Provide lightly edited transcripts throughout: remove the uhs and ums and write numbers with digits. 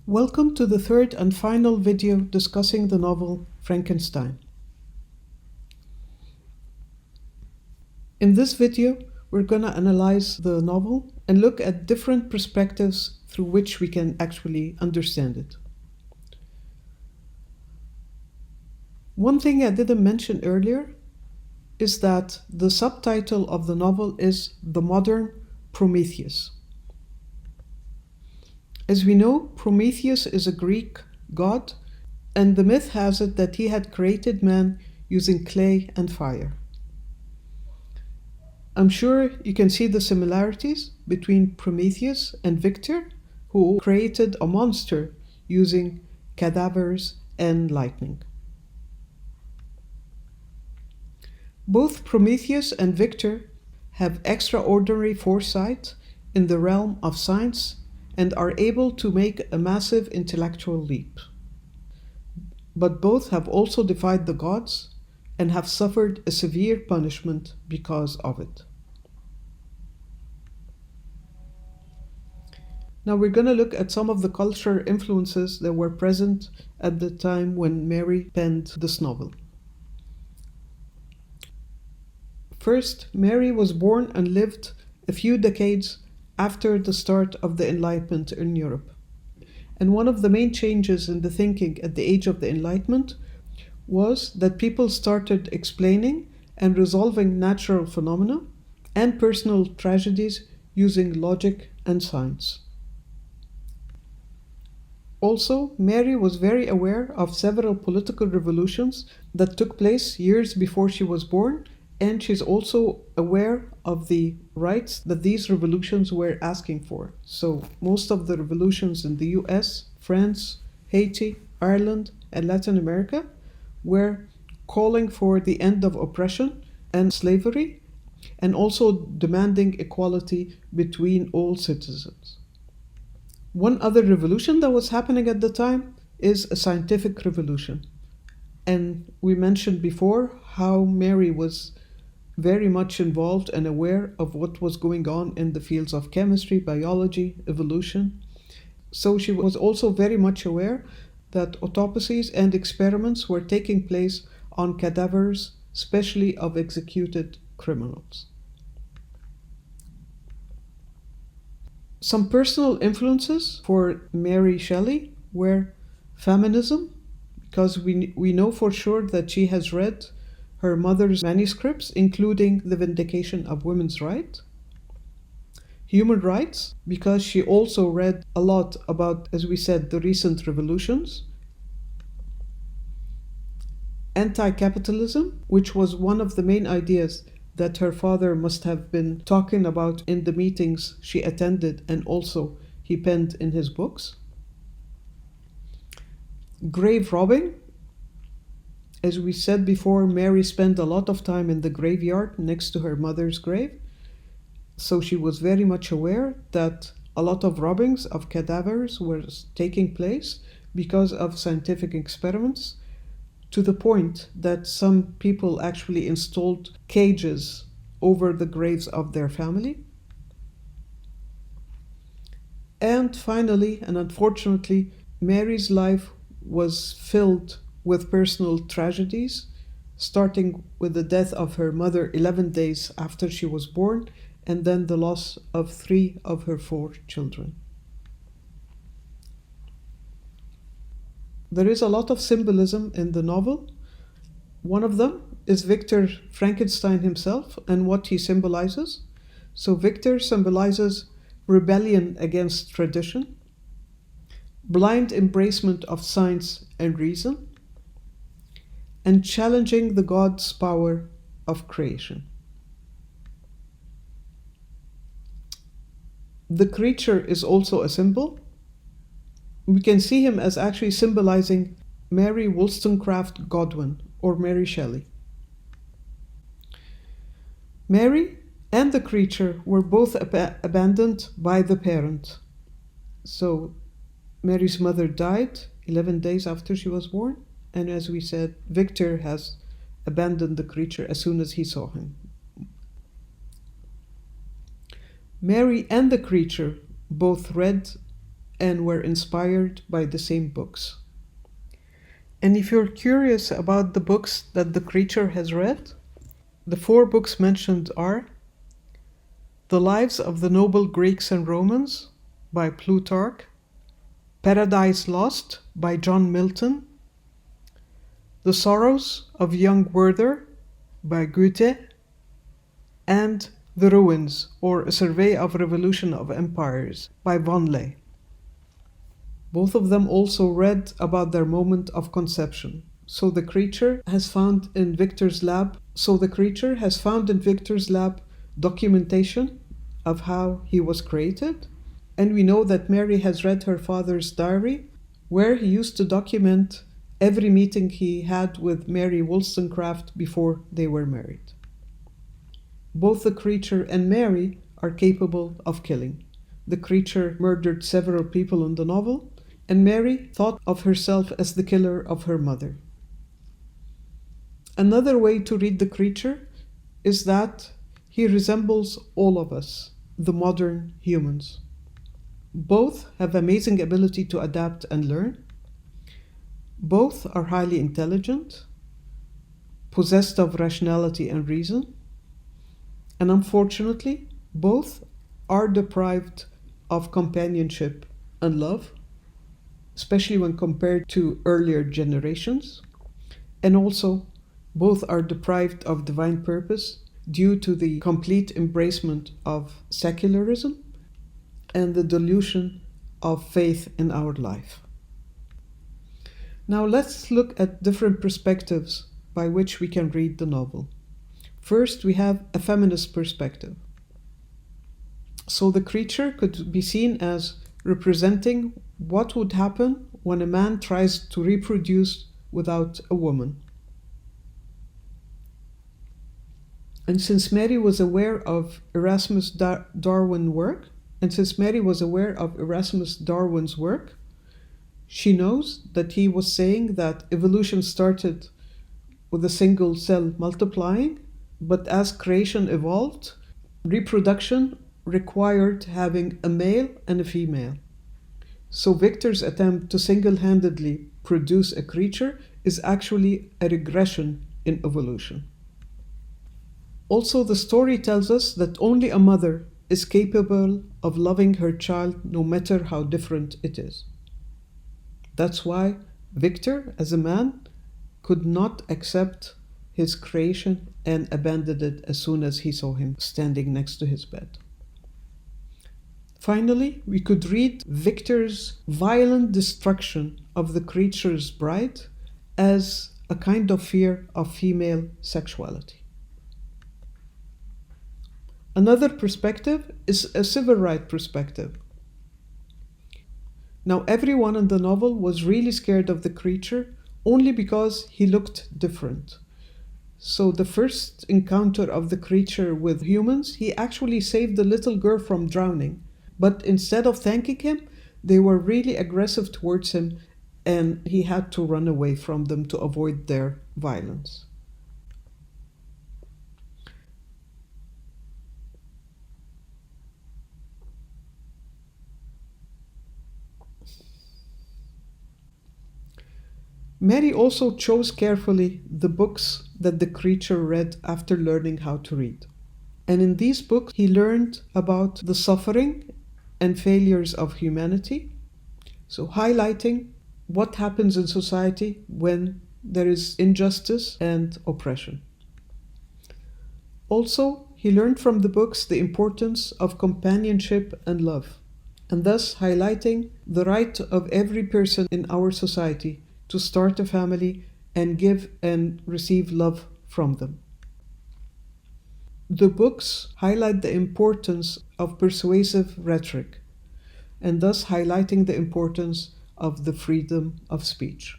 Welcome to the third and final video discussing the novel Frankenstein. In this video, we're going to analyze the novel and look at different perspectives through which we can actually understand it. One thing I didn't mention earlier is that the subtitle of the novel is The Modern Prometheus. As we know, Prometheus is a Greek god, and the myth has it that he had created man using clay and fire. I'm sure you can see the similarities between Prometheus and Victor, who created a monster using cadavers and lightning. Both Prometheus and Victor have extraordinary foresight in the realm of science and are able to make a massive intellectual leap. But both have also defied the gods and have suffered a severe punishment because of it. Now we're going to look at some of the cultural influences that were present at the time when Mary penned this novel. First, Mary was born and lived a few decades after the start of the Enlightenment in Europe. And one of the main changes in the thinking at the age of the Enlightenment was that people started explaining and resolving natural phenomena and personal tragedies using logic and science. Also, Mary was very aware of several political revolutions that took place years before she was born, and she's also aware of the rights that these revolutions were asking for. So most of the revolutions in the US, France, Haiti, Ireland, and Latin America were calling for the end of oppression and slavery, and also demanding equality between all citizens. One other revolution that was happening at the time is a scientific revolution. And we mentioned before how Mary was very much involved and aware of what was going on in the fields of chemistry, biology, evolution. So she was also very much aware that autopsies and experiments were taking place on cadavers, especially of executed criminals. Some personal influences for Mary Shelley were feminism, because we know for sure that she has read her mother's manuscripts, including The Vindication of Women's Rights. Human rights, because she also read a lot about, as we said, the recent revolutions. Anti-capitalism, which was one of the main ideas that her father must have been talking about in the meetings she attended and also he penned in his books. Grave robbing. As we said before, Mary spent a lot of time in the graveyard next to her mother's grave, so she was very much aware that a lot of robbings of cadavers were taking place because of scientific experiments, to the point that some people actually installed cages over the graves of their family. And finally, and unfortunately, Mary's life was filled with personal tragedies, starting with the death of her mother 11 days after she was born, and then the loss of 3 of her 4 children. There is a lot of symbolism in the novel. One of them is Victor Frankenstein himself and what he symbolizes. So Victor symbolizes rebellion against tradition, blind embracement of science and reason, and challenging the God's power of creation. The creature is also a symbol. We can see him as actually symbolizing Mary Wollstonecraft Godwin, or Mary Shelley. Mary and the creature were both abandoned by the parent. So Mary's mother died 11 days after she was born, and as we said, Victor has abandoned the creature as soon as he saw him. Mary and the creature both read and were inspired by the same books. And if you're curious about the books that the creature has read, the 4 books mentioned are The Lives of the Noble Greeks and Romans by Plutarch, Paradise Lost by John Milton, The Sorrows of Young Werther by Goethe, and The Ruins, or A Survey of Revolution of Empires by von Ley. Both of them also read about their moment of conception. So the creature has found in Victor's lab documentation of how he was created. And we know that Mary has read her father's diary, where he used to document every meeting he had with Mary Wollstonecraft before they were married. Both the creature and Mary are capable of killing. The creature murdered several people in the novel, and Mary thought of herself as the killer of her mother. Another way to read the creature is that he resembles all of us, the modern humans. Both have amazing ability to adapt and learn. Both are highly intelligent, possessed of rationality and reason. And unfortunately, both are deprived of companionship and love, especially when compared to earlier generations. And also, both are deprived of divine purpose due to the complete embracement of secularism and the delusion of faith in our life. Now let's look at different perspectives by which we can read the novel. First, we have a feminist perspective. So the creature could be seen as representing what would happen when a man tries to reproduce without a woman. And since Mary was aware of Erasmus Darwin's work, she knows that he was saying that evolution started with a single cell multiplying, but as creation evolved, reproduction required having a male and a female. So Victor's attempt to single-handedly produce a creature is actually a regression in evolution. Also, the story tells us that only a mother is capable of loving her child no matter how different it is. That's why Victor, as a man, could not accept his creation and abandoned it as soon as he saw him standing next to his bed. Finally, we could read Victor's violent destruction of the creature's bride as a kind of fear of female sexuality. Another perspective is a civil rights perspective. Now, everyone in the novel was really scared of the creature only because he looked different. So the first encounter of the creature with humans, he actually saved the little girl from drowning. But instead of thanking him, they were really aggressive towards him, and he had to run away from them to avoid their violence. Mary also chose carefully the books that the creature read after learning how to read. And in these books, he learned about the suffering and failures of humanity, so highlighting what happens in society when there is injustice and oppression. Also, he learned from the books the importance of companionship and love, and thus highlighting the right of every person in our society to start a family and give and receive love from them. The books highlight the importance of persuasive rhetoric, and thus highlighting the importance of the freedom of speech.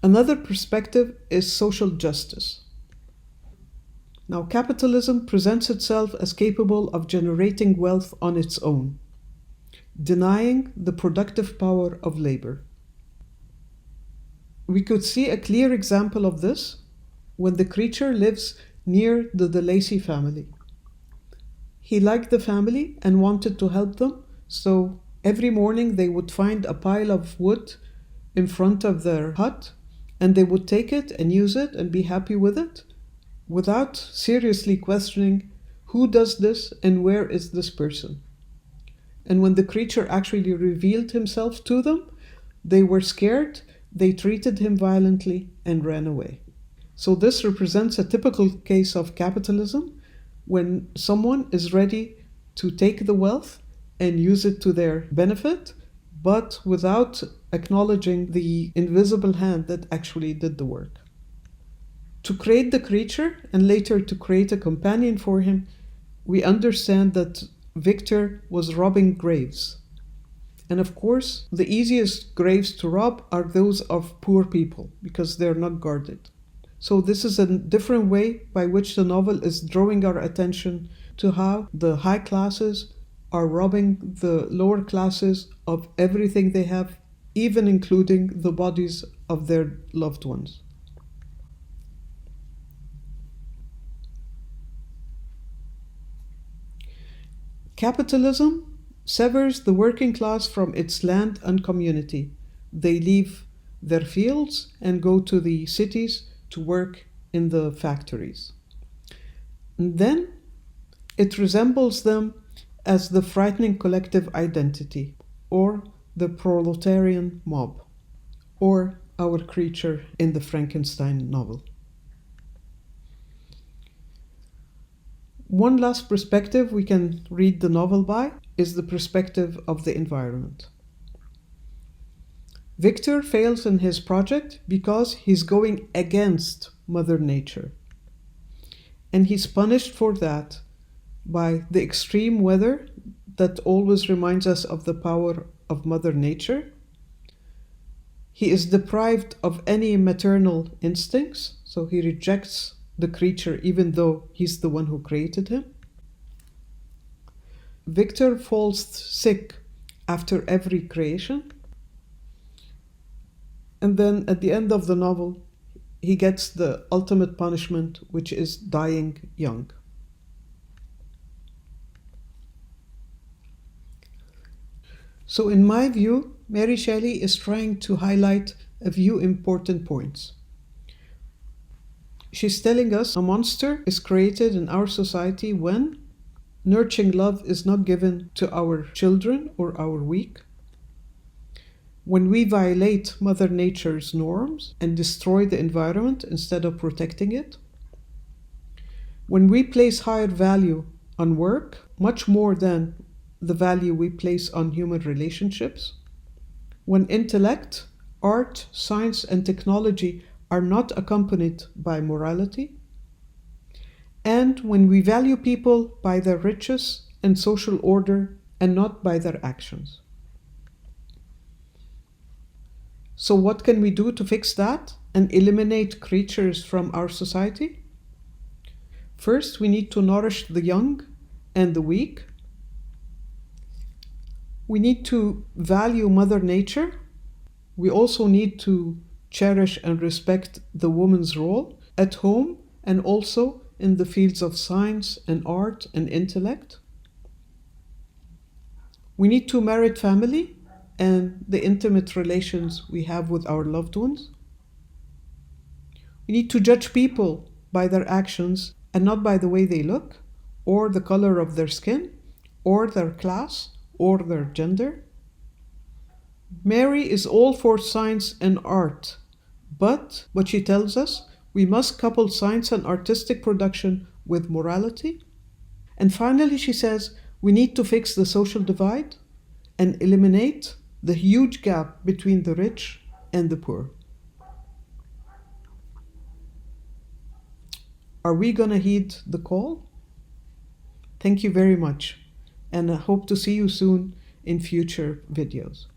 Another perspective is social justice. Now, capitalism presents itself as capable of generating wealth on its own, denying the productive power of labor. We could see a clear example of this when the creature lives near the Lacey family. He liked the family and wanted to help them, so every morning they would find a pile of wood in front of their hut, and they would take it and use it and be happy with it without seriously questioning who does this and where is this person. And when the creature actually revealed himself to them, they were scared, they treated him violently, and ran away. So this represents a typical case of capitalism, when someone is ready to take the wealth and use it to their benefit, but without acknowledging the invisible hand that actually did the work. To create the creature and later to create a companion for him, we understand that Victor was robbing graves. And of course, the easiest graves to rob are those of poor people because they're not guarded. So this is a different way by which the novel is drawing our attention to how the high classes are robbing the lower classes of everything they have, even including the bodies of their loved ones. Capitalism severs the working class from its land and community. They leave their fields and go to the cities to work in the factories. And then it resembles them as the frightening collective identity, or the proletarian mob, or our creature in the Frankenstein novel. One last perspective we can read the novel by is the perspective of the environment. Victor fails in his project because he's going against Mother Nature. And he's punished for that by the extreme weather that always reminds us of the power of Mother Nature. He is deprived of any maternal instincts, so he rejects the creature even though he's the one who created him. Victor falls sick after every creation. And then at the end of the novel, he gets the ultimate punishment, which is dying young. So in my view, Mary Shelley is trying to highlight a few important points. She's telling us a monster is created in our society when nurturing love is not given to our children or our weak, when we violate Mother Nature's norms and destroy the environment instead of protecting it, when we place higher value on work, much more than the value we place on human relationships, when intellect, art, science, and technology are not accompanied by morality, and when we value people by their riches and social order and not by their actions. So what can we do to fix that and eliminate creatures from our society? First, we need to nourish the young and the weak. We need to value Mother Nature. We also need to cherish and respect the woman's role at home and also in the fields of science and art and intellect. We need to merit family and the intimate relations we have with our loved ones. We need to judge people by their actions and not by the way they look, or the color of their skin, or their class, or their gender. Mary is all for science and art, but what she tells us, we must couple science and artistic production with morality. And finally, she says, we need to fix the social divide and eliminate the huge gap between the rich and the poor. Are we gonna heed the call? Thank you very much, and I hope to see you soon in future videos.